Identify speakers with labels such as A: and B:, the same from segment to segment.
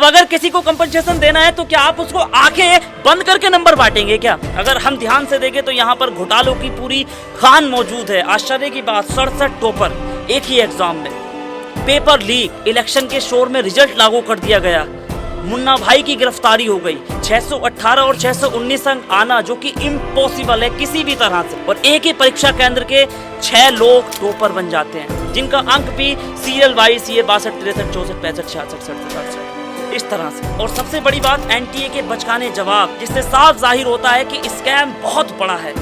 A: अब अगर किसी को कंपनसेशन देना है तो क्या आप उसको आंखें बंद करके नंबर बांटेंगे क्या? अगर हम ध्यान से देखें तो यहाँ पर घोटालों की पूरी खान मौजूद है। आश्चर्य की बात, 67 टॉपर एक ही एग्जाम में। पेपर लीक, इलेक्शन के शोर में रिजल्ट लागू कर दिया गया। मुन्ना भाई की गिरफ्तारी हो गई। 618 और 619 अंक आना जो कि इम्पॉसिबल है किसी भी तरह से। और एक ही परीक्षा केंद्र के 6 लोग टॉपर बन जाते हैं, जिनका अंक भी सीरियल वाइज ये 62, 63, 64, 65, 66, 67, इस तरह से। और सबसे बड़ी बात, एनटीए के बचकाने जवाब, जिससे साफ जाहिर होता है कि स्कैम बहुत बड़ा है।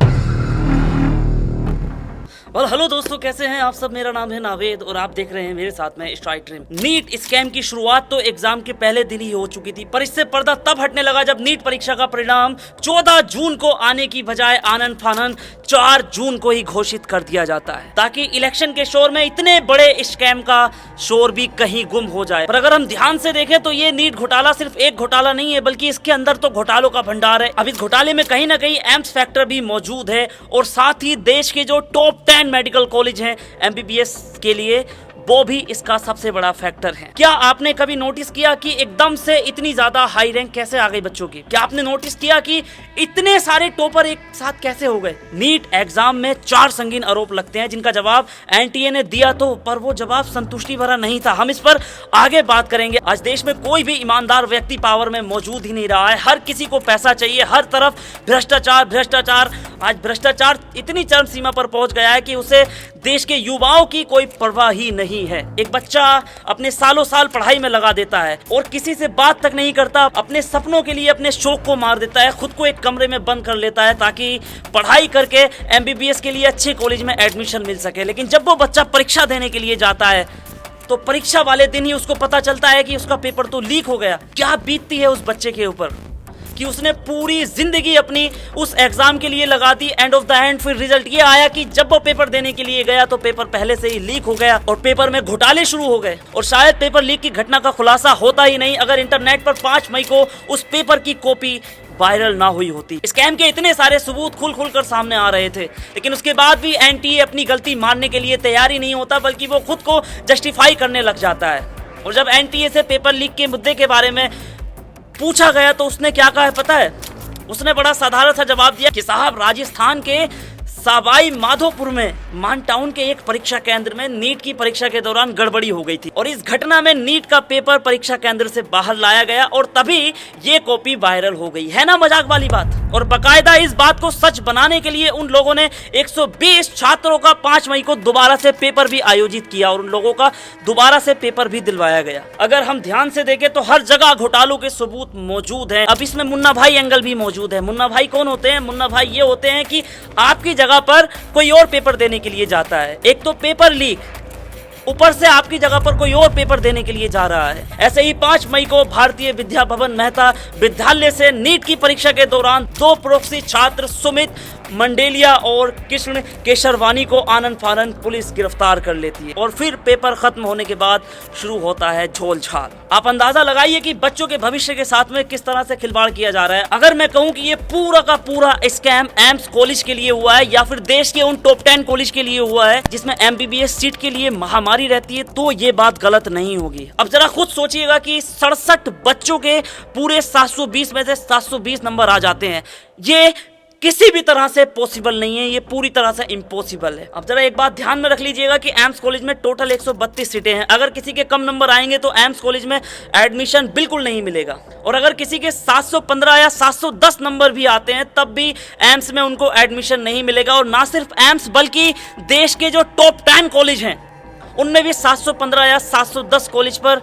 A: और हेलो दोस्तों, कैसे हैं आप सब? मेरा नाम है नावेद और आप देख रहे हैं मेरे साथ में स्ट्राइक ड्रीम। नीट स्कैम की शुरुआत तो एग्जाम के पहले दिन ही हो चुकी थी, पर इससे पर्दा तब हटने लगा जब नीट परीक्षा का परिणाम 14 जून को आने की बजाय आनन फानन 4 जून को ही घोषित कर दिया जाता है, ताकि इलेक्शन के शोर में इतने बड़े स्कैम का शोर भी कहीं गुम हो जाए। पर अगर हम ध्यान से देखें तो ये नीट घोटाला सिर्फ एक घोटाला नहीं है, बल्कि इसके अंदर तो घोटालों का भंडार है। अब इस घोटाले में कहीं ना कहीं एम्स फैक्टर भी मौजूद है, और साथ ही देश के जो टॉप 10 मेडिकल कॉलेज हैं एमबीबीएस के लिए, वो भी इसका सबसे बड़ा फैक्टर है। क्या आपने कभी नोटिस किया कि एकदम से इतनी ज्यादा हाई रैंक कैसे आ गई बच्चों की? क्या आपने नोटिस किया कि इतने सारे टॉपर एक साथ कैसे हो गए? नीट एग्जाम में 4 संगीन आरोप लगते हैं, जिनका जवाब एनटीए ने दिया तो, पर वो जवाब संतुष्टि भरा नहीं था। हम इस पर आगे बात करेंगे। आज देश में कोई भी ईमानदार व्यक्ति पावर में मौजूद ही नहीं रहा है। हर किसी को पैसा चाहिए, हर तरफ भ्रष्टाचार भ्रष्टाचार। आज भ्रष्टाचार इतनी चरम सीमा पर पहुंच गया है कि उसे देश के युवाओं की कोई परवाह ही नहीं है। एक बच्चा अपने सालों साल पढ़ाई में लगा देता है और किसी से बात तक नहीं करता, अपने सपनों के लिए अपने शौक को मार देता है, खुद को एक कमरे में बंद कर लेता है ताकि पढ़ाई करके एमबीबीएस के लिए अच्छे कॉलेज में एडमिशन मिल सके। लेकिन जब वो बच्चा परीक्षा देने के लिए जाता है तो परीक्षा वाले दिन ही उसको पता चलता है कि उसका पेपर तो लीक हो गया। क्या बीतती है उस बच्चे के ऊपर कि उसने पूरी जिंदगी अपनी उस एग्जाम के लिए लगा दी। एंड ऑफ द एंड फिर रिजल्ट ये आया कि जब वो पेपर देने के लिए गया तो पेपर पहले से ही लीक हो गया और पेपर में घोटाले शुरू हो गए। और शायद पेपर लीक की घटना का खुलासा होता ही नहीं अगर इंटरनेट पर 5 मई को उस पेपर की कॉपी वायरल ना हुई होती। स्कैम के इतने सारे सबूत खुल कर सामने आ रहे थे, लेकिन उसके बाद भी एनटीए अपनी गलती मानने के लिए तैयार ही नहीं होता, बल्कि वो खुद को जस्टिफाई करने लग जाता है। और जब एनटीए से पेपर लीक के मुद्दे के बारे में पूछा गया तो उसने क्या कहा है पता है? उसने बड़ा साधारण सा जवाब दिया कि साहब, राजस्थान के सवाई माधोपुर में मान टाउन के एक परीक्षा केंद्र में नीट की परीक्षा के दौरान गड़बड़ी हो गई थी और इस घटना में नीट का पेपर परीक्षा केंद्र से बाहर लाया गया और तभी ये कॉपी वायरल हो गई। है ना मजाक वाली बात? और बकायदा इस बात को सच बनाने के लिए उन लोगों ने 120 छात्रों का 5 मई को दोबारा से पेपर भी आयोजित किया और उन लोगों का दोबारा से पेपर भी दिलवाया गया। अगर हम ध्यान से देखें तो हर जगह घोटालों के सबूत मौजूद हैं। अब इसमें मुन्ना भाई एंगल भी मौजूद है। मुन्ना भाई कौन होते हैं? मुन्ना भाई ये होते हैं कि आपकी जगह पर कोई और पेपर देने के लिए जाता है। एक तो पेपर लीक, ऊपर से आपकी जगह पर कोई और पेपर देने के लिए जा रहा है। ऐसे ही 5 मई को भारतीय विद्या भवन मेहता विद्यालय से नीट की परीक्षा के दौरान 2 प्रॉक्सी छात्र सुमित मंडेलिया और कृष्ण केशरवानी को आनन फानन पुलिस गिरफ्तार कर लेती है और फिर पेपर खत्म होने के बाद शुरू होता है झोलझाल। आप अंदाजा लगाइए कि बच्चों के भविष्य के साथ में किस तरह से खिलवाड़ किया जा रहा है। अगर मैं कहूं कि ये पूरा का पूरा स्कैम एम्स कॉलेज के लिए हुआ है या फिर देश के उन टॉप 10 कॉलेज के लिए हुआ है जिसमें एमबीबीएस सीट के लिए महामारी रहती है, तो ये बात गलत नहीं होगी। अब जरा खुद सोचिएगा कि 67 बच्चों के पूरे 720 में से 720 नंबर आ जाते हैं। ये किसी भी तरह से पॉसिबल नहीं है, ये पूरी तरह से इम्पॉसिबल है। अब जरा एक बात ध्यान में रख लीजिएगा कि एम्स कॉलेज में टोटल 132 सीटें हैं। अगर किसी के कम नंबर आएंगे तो एम्स कॉलेज में एडमिशन बिल्कुल नहीं मिलेगा, और अगर किसी के 715 या 710 नंबर भी आते हैं तब भी एम्स में उनको एडमिशन नहीं मिलेगा। और ना सिर्फ एम्स बल्कि देश के जो टॉप 10 कॉलेज हैं उनमें भी 715 या 710 कॉलेज पर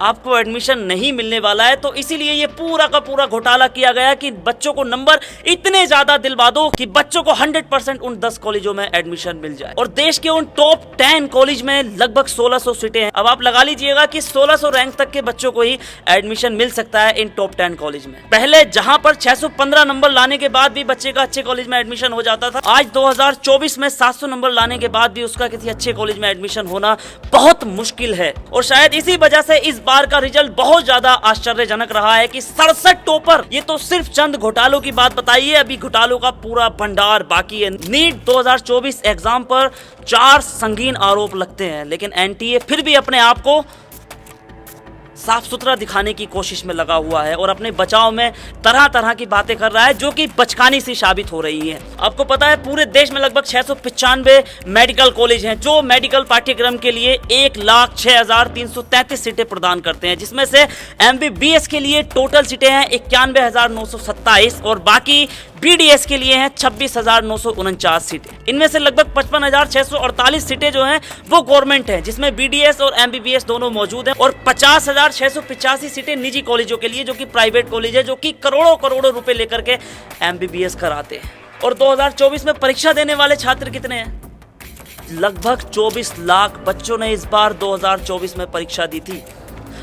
A: आपको एडमिशन नहीं मिलने वाला है। तो इसीलिए ये पूरा का पूरा घोटाला किया गया कि बच्चों को नंबर इतने ज्यादा दिलवा दो कि बच्चों को 100% उन 10 कॉलेजों में एडमिशन मिल जाए। और देश के उन टॉप 10 कॉलेज में लगभग 1600 सीटें हैं। अब आप लगा लीजिएगा कि 1600 रैंक तक के बच्चों को ही एडमिशन मिल सकता है इन टॉप 10 कॉलेज में। पहले जहां पर 615 नंबर लाने के बाद भी बच्चे का अच्छे कॉलेज में एडमिशन हो जाता था, आज 2024 में 700 नंबर लाने के बाद भी उसका किसी अच्छे कॉलेज में एडमिशन होना बहुत मुश्किल है। और शायद इसी वजह से इस बार का रिजल्ट बहुत ज्यादा आश्चर्यजनक रहा है कि 67 टॉपर। ये तो सिर्फ चंद घोटालों की बात बताई है, अभी घोटालों का पूरा भंडार बाकी है। नीट 2024 एग्जाम पर 4 संगीन आरोप लगते हैं, लेकिन एनटीए फिर भी अपने आप को साफ सुथरा दिखाने की कोशिश में लगा हुआ है और अपने बचाव में तरह तरह की बातें कर रहा है जो कि बचकानी सी साबित हो रही है। आपको पता है पूरे देश में लगभग 695 मेडिकल कॉलेज हैं जो मेडिकल पाठ्यक्रम के लिए 1,06,333 सीटें प्रदान करते हैं, जिसमें से MBBS के लिए टोटल सीटें हैं 91,927 और बाकी BDS के लिए हैं 26,949 सीटें। इनमें से लगभग 55,648 सीटें जो हैं वो गवर्नमेंट हैं, जिसमें BDS और MBBS दोनों मौजूद हैं, और 50,685 सीटें निजी कॉलेजों के लिए जो कि प्राइवेट कॉलेज है, जो कि करोड़ों करोड़ों रुपए लेकर के MBBS कराते हैं। और 2024 में परीक्षा देने वाले छात्र कितने हैं? लगभग 24 लाख बच्चों ने इस बार 2024 में परीक्षा दी थी।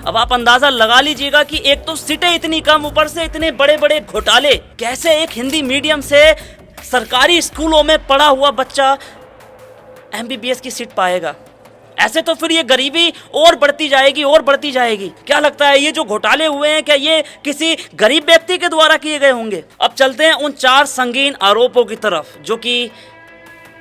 A: अब आप अंदाजा लगा लीजिएगा कि एक तो सीटें इतनी कम, ऊपर से इतने बड़े बड़े घोटाले। कैसे एक हिंदी मीडियम से सरकारी स्कूलों में पढ़ा हुआ बच्चा MBBS की सीट पाएगा? ऐसे तो फिर ये गरीबी और बढ़ती जाएगी और बढ़ती जाएगी। क्या लगता है ये जो घोटाले हुए हैं क्या ये किसी गरीब व्यक्ति के द्वारा किए गए होंगे? अब चलते हैं उन 4 संगीन आरोपों की तरफ जो कि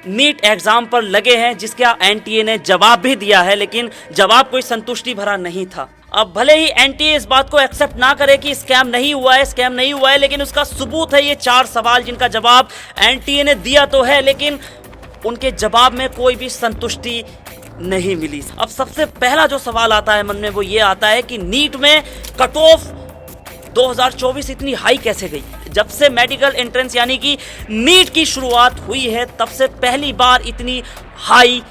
A: नीट एग्जाम पर लगे हैं, जिसका NTA ने जवाब भी दिया है, लेकिन जवाब कोई संतुष्टि भरा नहीं था। अब भले ही NTA इस बात को एक्सेप्ट ना करे कि स्कैम नहीं हुआ है, लेकिन उसका सबूत है ये 4 सवाल जिनका जवाब NTA ने दिया तो है, लेकिन उनके जवाब में कोई भी संतुष्टि नहीं मिली। अब सबसे पहला जो सवाल आता है मन में वो ये आता है कि नीट में कट ऑफ 2024 इतनी हाई कैसे गई? जब से मेडिकल एंट्रेंस यानी कि नीट की शुरुआत हुई है तब से पहली बार इतनी हाई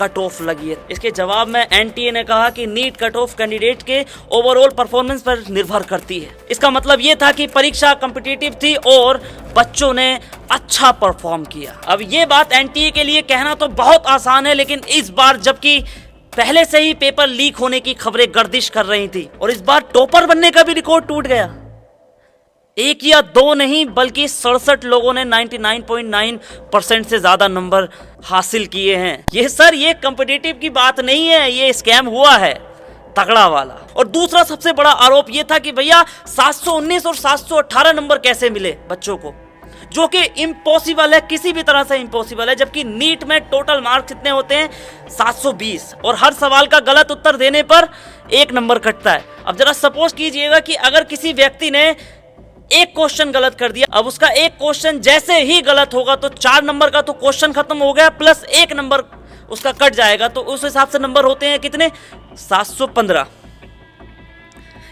A: कट ऑफ लगी है। इसके जवाब में NTA ने कहा कि नीट कट ऑफ कैंडिडेट के ओवरऑल परफॉर्मेंस पर निर्भर करती है। इसका मतलब ये था कि परीक्षा कॉम्पिटिटिव थी और बच्चों ने अच्छा परफॉर्म किया। अब ये बात NTA के लिए कहना तो बहुत आसान है, लेकिन इस बार जबकि पहले से ही पेपर लीक होने की खबरें गर्दिश कर रही थी और इस बार टॉपर बनने का भी रिकॉर्ड टूट गया। 1 या 2 नहीं बल्कि 67 लोगों ने 99.9% से ज्यादा नंबर हासिल किए हैं। ये कॉम्पिटिटिव की बात नहीं है, ये स्कैम हुआ है तगड़ा वाला। और दूसरा सबसे बड़ा आरोप ये था कि भैया 719 और 718 नंबर कैसे मिले बच्चों को, जो कि इम्पॉसिबल है, किसी भी तरह से इम्पॉसिबल है। जबकि नीट में टोटल मार्क्स कितने होते हैं? 720 और हर सवाल का गलत उत्तर देने पर 1 नंबर कटता है। अब जरा सपोज कीजिएगा कि अगर किसी व्यक्ति ने एक क्वेश्चन गलत कर दिया, अब उसका एक क्वेश्चन जैसे ही गलत होगा तो 4 नंबर का तो क्वेश्चन खत्म हो गया, प्लस 1 नंबर उसका कट जाएगा। तो उस हिसाब से नंबर होते हैं कितने? 715।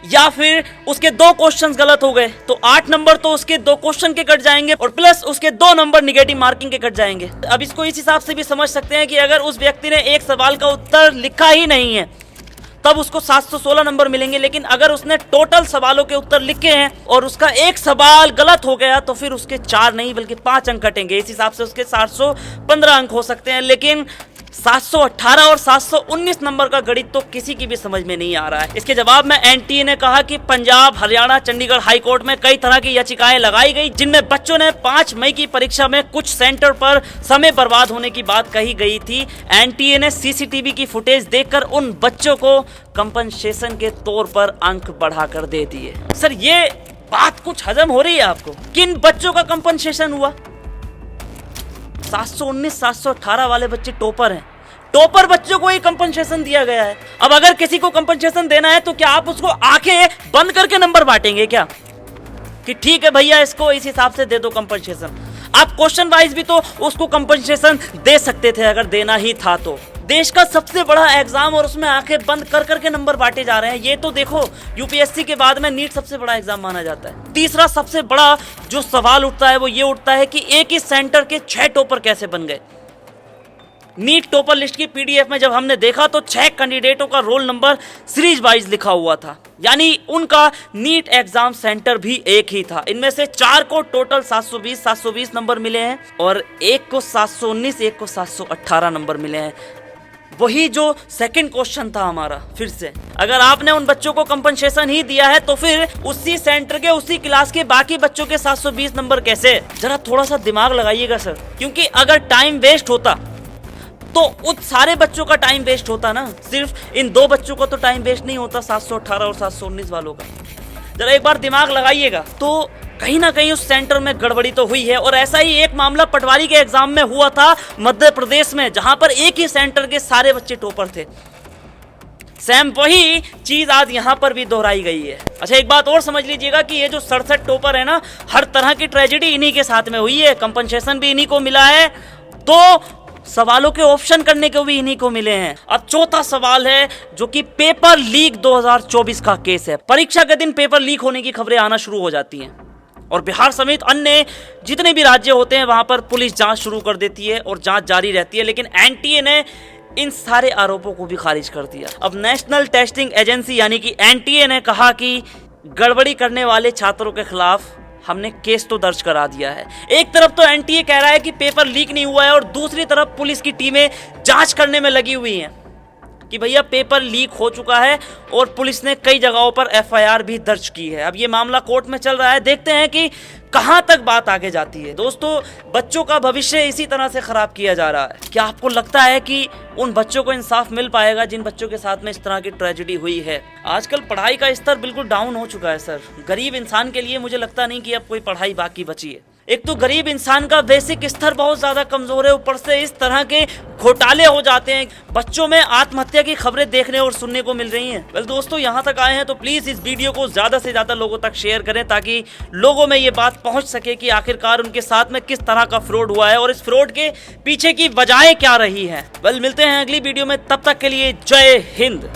A: या फिर उसके 2 क्वेश्चंस गलत हो गए तो 8 नंबर तो उसके 2 क्वेश्चन के कट जाएंगे और प्लस उसके 2 नंबर निगेटिव मार्किंग के कट जाएंगे। अब इसको इस हिसाब से भी समझ सकते हैं कि अगर उस व्यक्ति ने एक सवाल का उत्तर लिखा ही नहीं है तब उसको 716 नंबर मिलेंगे, लेकिन अगर उसने टोटल सवालों के उत्तर लिखे हैं और उसका एक सवाल गलत हो गया तो फिर उसके 4 नहीं बल्कि 5 अंक कटेंगे। इस हिसाब से उसके 715 अंक हो सकते हैं, लेकिन 718 और 719 नंबर का गणित तो किसी की भी समझ में नहीं आ रहा है। इसके जवाब में NTA ने कहा कि पंजाब, हरियाणा, चंडीगढ़ हाई कोर्ट में कई तरह की याचिकाएं लगाई गई, जिनमें बच्चों ने 5 मई की परीक्षा में कुछ सेंटर पर समय बर्बाद होने की बात कही गई थी। NTA ने CCTV की फुटेज देखकर उन बच्चों को कंपनसेशन के तौर पर अंक बढ़ाकर दे दिए। सर ये बात कुछ हजम हो रही है आपको? किन बच्चों का कंपनसेशन हुआ? 719, 718 वाले बच्चे टॉपर हैं। टॉपर बच्चों को ही कंपनसेशन दिया गया है। अब अगर किसी को कंपनसेशन देना है तो क्या आप उसको आंखें बंद करके नंबर बांटेंगे क्या कि ठीक है भैया इसको इस हिसाब से दे दो कंपनसेशन? आप क्वेश्चन वाइज भी तो उसको कंपनसेशन दे सकते थे अगर देना ही था तो। देश का सबसे बड़ा एग्जाम और उसमें आंखें बंद कर करके नंबर बांटे जा रहे हैं। ये तो देखो UPSC के बाद में नीट सबसे बड़ा एग्जाम माना जाता है। तीसरा सबसे बड़ा जो सवाल उठता है वो ये उठता है कि एक ही सेंटर के 6 टॉपर कैसे बन गए। नीट टॉपर लिस्ट की PDF में जब हमने देखा तो 6 कैंडिडेटों का रोल नंबर सीरीज वाइज लिखा हुआ था, यानी उनका नीट एग्जाम सेंटर भी एक ही था। इनमें से 4 को टोटल 720 नंबर मिले हैं और एक को 719, एक को 718 नंबर मिले हैं। वही जो सेकंड क्वेश्चन था हमारा, फिर से अगर आपने उन बच्चों को कंपनसेशन ही दिया है तो फिर उसी सेंटर के उसी क्लास के बाकी बच्चों के 720 नंबर कैसे? जरा थोड़ा सा दिमाग लगाइएगा सर, क्योंकि अगर टाइम वेस्ट होता तो उस सारे बच्चों का टाइम वेस्ट होता ना, सिर्फ इन 2 बच्चों का तो टाइम वेस्ट नहीं होता, 718 और 719 वालों का। जरा एक बार दिमाग लगाइएगा। तो कहीं ना कहीं उस सेंटर में गड़बड़ी तो हुई है। और ऐसा ही एक मामला पटवारी के एग्जाम में हुआ था मध्य प्रदेश में, जहां पर एक ही सेंटर के सारे बच्चे टॉपर थे। सेम वही चीज आज यहाँ पर भी दोहराई गई है। अच्छा, एक बात और समझ लीजिएगा कि ये जो 67 टॉपर है ना, हर तरह की ट्रेजेडी इन्हीं के साथ में हुई है, कंपनसेशन भी इन्हीं को मिला है, तो सवालों के ऑप्शन करने को भी इन्हीं को मिले हैं। अब चौथा सवाल है जो कि पेपर लीक 2024 का केस है। परीक्षा के दिन पेपर लीक होने की खबरें आना शुरू हो जाती हैं और बिहार समेत अन्य जितने भी राज्य होते हैं वहां पर पुलिस जांच शुरू कर देती है और जांच जारी रहती है, लेकिन एनटीए ने इन सारे आरोपों को भी खारिज कर दिया। अब नेशनल टेस्टिंग एजेंसी यानी कि एनटीए ने कहा कि गड़बड़ी करने वाले छात्रों के खिलाफ हमने केस तो दर्ज करा दिया है। एक तरफ तो एनटीए कह रहा है कि पेपर लीक नहीं हुआ है और दूसरी तरफ पुलिस की टीमें जांच करने में लगी हुई हैं कि भैया पेपर लीक हो चुका है और पुलिस ने कई जगहों पर एफआईआर भी दर्ज की है। अब ये मामला कोर्ट में चल रहा है, देखते हैं कि कहां तक बात आगे जाती है। दोस्तों, बच्चों का भविष्य इसी तरह से खराब किया जा रहा है। क्या आपको लगता है कि उन बच्चों को इंसाफ मिल पाएगा जिन बच्चों के साथ में इस तरह की ट्रेजेडी हुई है? आजकल पढ़ाई का स्तर बिल्कुल डाउन हो चुका है सर। गरीब इंसान के लिए मुझे लगता नहीं कि अब कोई पढ़ाई बाकी बची है। एक तो गरीब इंसान का बेसिक स्तर बहुत ज्यादा कमजोर है, ऊपर से इस तरह के घोटाले हो जाते हैं, बच्चों में आत्महत्या की खबरें देखने और सुनने को मिल रही हैं। वेल दोस्तों, यहाँ तक आए हैं तो प्लीज इस वीडियो को ज्यादा से ज्यादा लोगों तक शेयर करें ताकि लोगों में ये बात पहुंच सके कि आखिरकार उनके साथ में किस तरह का फ्रॉड हुआ है और इस फ्रॉड के पीछे की वजहें क्या रही हैं। वेल मिलते हैं अगली वीडियो में, तब तक के लिए जय हिंद।